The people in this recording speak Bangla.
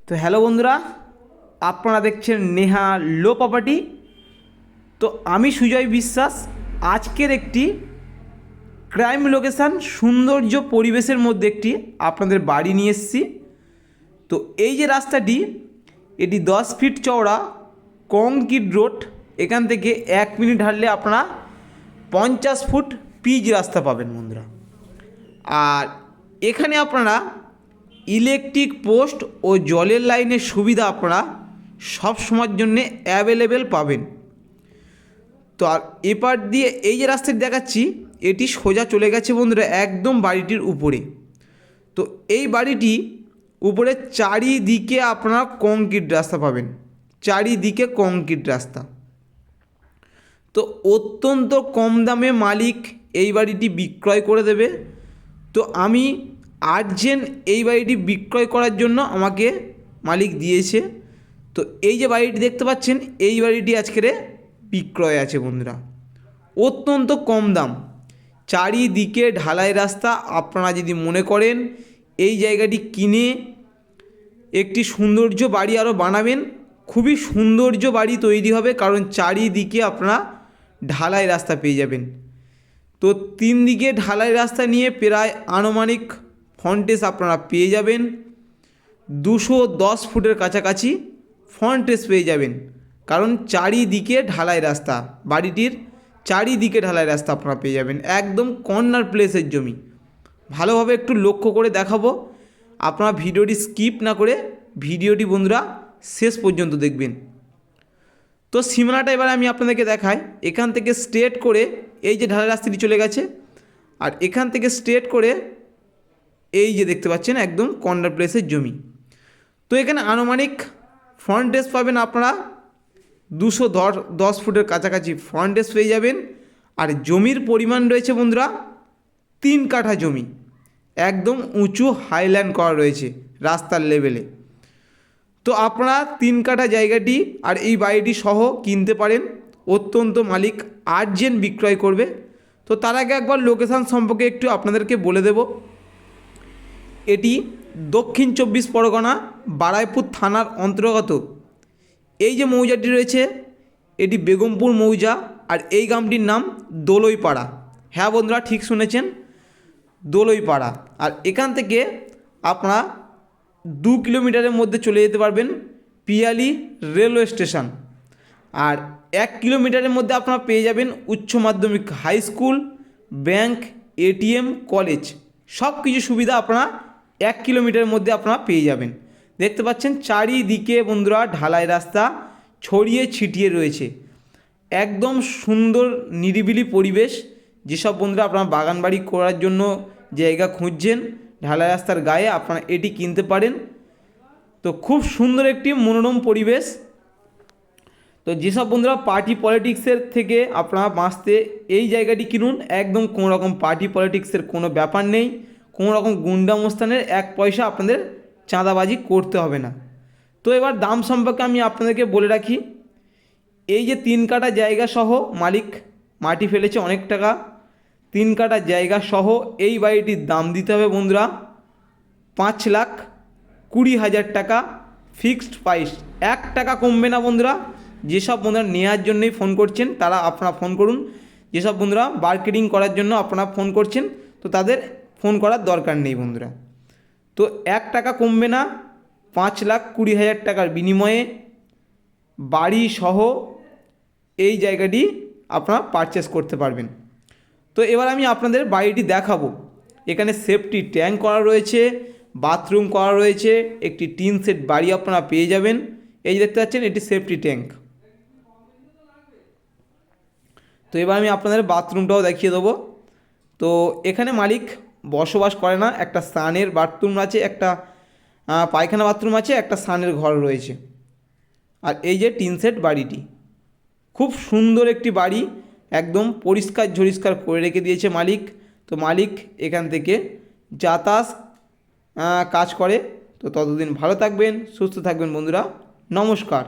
তো হ্যালো বন্ধুরা, আপনারা দেখছেন নেহা লো প্রপার্টি। তো আমি সুজয় বিশ্বাস আজকের একটি ক্রাইম লোকেশান সৌন্দর্য পরিবেশের মধ্যে একটি আপনাদের বাড়ি নিয়ে এসেছি। তো এই যে রাস্তাটি, এটি 10 ফিট চওড়া কংক্রিট রোড। এখান থেকে 1 মিনিট হাঁটলে আপনারা 50 ফুট পিচ রাস্তা পাবেন বন্ধুরা। আর এখানে আপনারা ইলেকট্রিক পোস্ট ও জলের লাইনের সুবিধা আপনারা সব সময়ের জন্যে অ্যাভেলেবেল পাবেন। তো আর এপার দিয়ে এই যে রাস্তাটি দেখাচ্ছি, এটি সোজা চলে গেছে বন্ধুরা একদম বাড়িটির উপরে। তো এই বাড়িটি উপরে চারিদিকে আপনারা কংক্রিট রাস্তা পাবেন, চারিদিকে কংক্রিট রাস্তা। তো অত্যন্ত কম দামে মালিক এই বাড়িটি বিক্রয় করে দেবে। তো আমি আর্জেন্ট এই বাড়িটি বিক্রয় করার জন্য আমাকে মালিক দিয়েছে। তো এই যে বাড়িটি দেখতে পাচ্ছেন, এই বাড়িটি আজকের বিক্রয় আছে বন্ধুরা, অত্যন্ত কম দাম, চারিদিকে ঢালাই রাস্তা। আপনারা যদি মনে করেন এই জায়গাটি কিনে একটি সৌন্দর্য বাড়ি আরও বানাবেন, খুবই সৌন্দর্য বাড়ি তৈরি হবে, কারণ চারিদিকে আপনারা ঢালাই রাস্তা পেয়ে যাবেন। তো 3 দিকে ঢালাই রাস্তা নিয়ে প্রায় আনুমানিক ফন্টেজ আপনারা পেয়ে যাবেন 210 ফুটের কাছাকাছি ফন্টেজ পেয়ে যাবেন, কারণ চারিদিকে ঢালাই রাস্তা, বাড়িটির চারিদিকে ঢালাই রাস্তা আপনারা পেয়ে যাবেন। একদম কর্নার প্লেসের জমি। ভালোভাবে একটু লক্ষ্য করে দেখাবো, আপনারা ভিডিওটি স্কিপ না করে ভিডিওটি বন্ধুরা শেষ পর্যন্ত দেখবেন। তো সীমানাটা এবার আমি আপনাদেরকে দেখাই। এখান থেকে স্ট্রেট করে এই যে ঢালাই রাস্তাটি চলে গেছে, আর এখান থেকে স্ট্রেট করে এই যে দেখতে পাচ্ছেন একদম কর্নার প্লেসের জমি। তো এখানে আনুমানিক ফ্রন্টেজ পাবেন আপনারা 210 ফুটের কাছাকাছি ফ্রন্টেজ পেয়ে যাবেন। আর জমির পরিমাণ রয়েছে বন্ধুরা 3 কাঠা জমি, একদম উঁচু হাইল্যান্ড করা রয়েছে রাস্তার লেভেলে। তো আপনারা 3 কাঠা জায়গাটি আর এই বাড়িটি সহ কিনতে পারেন। অত্যন্ত মালিক আর্জেন্ট বিক্রয় করবে। তো তার আগে একবার লোকেশান সম্পর্কে একটু আপনাদেরকে বলে দেব। এটি দক্ষিণ 24 পরগনা বারাইপুর থানার অন্তর্গত এই যে মৌজাটি রয়েছে, এটি বেগমপুর মৌজা। আর এই গ্রামটির নাম দোলইপাড়া। হ্যাঁ বন্ধুরা, ঠিক শুনেছেন, দোলইপাড়া। আর এখান থেকে আপনারা 2 কিলোমিটারের মধ্যে চলে যেতে পারবেন পিয়ালি রেলওয়ে স্টেশন। আর 1 কিলোমিটারের মধ্যে আপনারা পেয়ে যাবেন উচ্চ মাধ্যমিক high school, bank, ATM, college, সব কিছু সুবিধা আপনারা 1 কিলোমিটারের মধ্যে আপনারা পেয়ে যাবেন। দেখতে পাচ্ছেন চারিদিকে বন্ধুরা ঢালাই রাস্তা ছড়িয়ে ছিটিয়ে রয়েছে, একদম সুন্দর নিরিবিলি পরিবেশ। যেসব বন্ধুরা আপনারা বাগান বাড়ি করার জন্য জায়গা খুঁজছেন ঢালাই রাস্তার গায়ে, আপনারা এটি কিনতে পারেন। তো খুব সুন্দর একটি মনোরম পরিবেশ। তো যেসব বন্ধুরা পার্টি পলিটিক্সের থেকে আপনারা বাঁচতে এই জায়গাটি কিনুন। একদম কোনো রকম পার্টি পলিটিক্সের কোনো ব্যাপার নেই, কোনো রকম গুন্ডামস্তানের 1 পয়সা আপনাদের চাঁদাবাজি করতে হবে না। তো এবার দাম সম্পর্কে আমি আপনাদেরকে বলে রাখি। এই যে 3 কাঠা জায়গা সহ মালিক মাটি ফেলেছে অনেক টাকা, 3 কাঠা জায়গা সহ এই বাড়িটির দাম দিতে হবে বন্ধুরা 5,20,000 টাকা ফিক্সড প্রাইস। 1 টাকা কমবে না বন্ধুরা। যেসব বন্ধুরা নেওয়ার জন্যই ফোন করছেন তারা আপনারা ফোন করুন। যেসব বন্ধুরা মার্কেটিং করার জন্য আপনারা ফোন করছেন, তো তাদের ফোন করার দরকার নেই বন্ধুরা। তো 1 টাকা কমবে না, 5,20,000 টাকার বিনিময়ে বাড়ি সহ এই জায়গাটি আপনারা পারচেস করতে পারবেন। তো এবার আমি আপনাদের বাড়িটি দেখাবো। এখানে সেফটি ট্যাঙ্ক করা রয়েছে, বাথরুম করা রয়েছে, একটি টিন সেট বাড়ি আপনারা পেয়ে যাবেন। এই যে দেখতে পাচ্ছেন এটি সেফটি ট্যাঙ্ক। তো এবার আমি আপনাদের বাথরুমটাও দেখিয়ে দেবো। তো এখানে মালিক বসবাস করে না, একটা স্নানের বাথরুম আছে, একটা পায়খানা বাথরুম আছে, একটা স্নানের ঘর রয়েছে। আর এই যে টিন সেট বাড়িটি, খুব সুন্দর একটি বাড়ি, একদম পরিষ্কার ঝরিষ্কার করে রেখে দিয়েছে মালিক। তো মালিক এখান থেকে যাতায়াত কাজ করে। তো ততদিন ভালো থাকবেন, সুস্থ থাকবেন বন্ধুরা। নমস্কার।